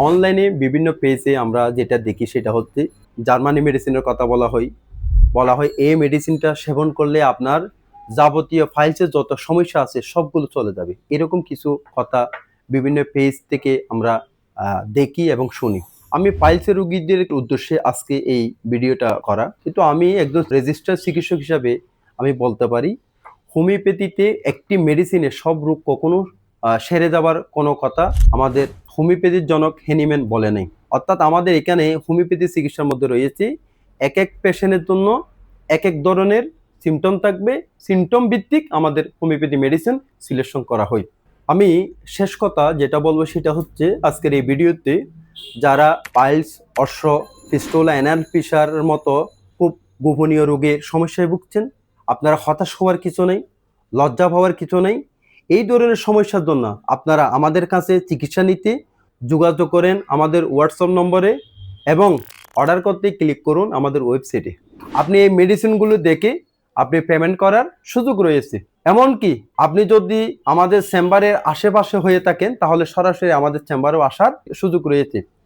অনলাইনে বিভিন্ন পেজে আমরা যেটা দেখি সেটা হচ্ছে জার্মানি মেডিসিনের কথা বলা হয় এই মেডিসিনটা সেবন করলে আপনার যাবতীয় ফাইলসের যত সমস্যা আছে সবগুলো চলে যাবে, এরকম কিছু কথা বিভিন্ন পেজ থেকে আমরা দেখি এবং শুনি। আমি পাইলসের রোগীদের উদ্দেশ্যে আজকে এই ভিডিওটা করা, কিন্তু আমি একজন রেজিস্টার্ড চিকিৎসক হিসাবে আমি বলতে পারি হোমিওপ্যাথিতে একটি মেডিসিনে সব রোগ কখনো সেরে যাবার কোনো কথা আমাদের হোমিওপ্যাথির জনক হেনিম্যান বলে নেই। অর্থাৎ আমাদের এখানে হোমিওপ্যাথি চিকিৎসার মধ্যে রয়েছে এক এক পেশেন্টের জন্য এক এক ধরনের সিমটম থাকবে, সিমটম ভিত্তিক আমাদের হোমিওপ্যাথি মেডিসিন সিলেকশন করা হয়। আমি শেষ কথা যেটা বলবো সেটা হচ্ছে আজকের এই ভিডিওতে যারা পাইলস, অর্শ, ফিস্টুলা, অ্যানাল ফিসারের মতো খুব গোপনীয় রোগের সমস্যায় ভুগছেন, আপনারা হতাশ হওয়ার কিছু নেই, লজ্জা পাওয়ার কিছু নেই। এই ধরনের সমস্যার জন্য আপনারা আমাদের কাছে চিকিৎসা নিতে যোগাযোগ করেন আমাদের হোয়াটসঅ্যাপ নম্বরে এবং অর্ডার করতে ক্লিক করুন আমাদের ওয়েবসাইটে। আপনি এই মেডিসিনগুলো দেখে আপনি পেমেন্ট করার সুযোগ রয়েছে। এমনকি আপনি যদি আমাদের চেম্বারের আশেপাশে হয়ে থাকেন তাহলে সরাসরি আমাদের চেম্বারেও আসার সুযোগ রয়েছে।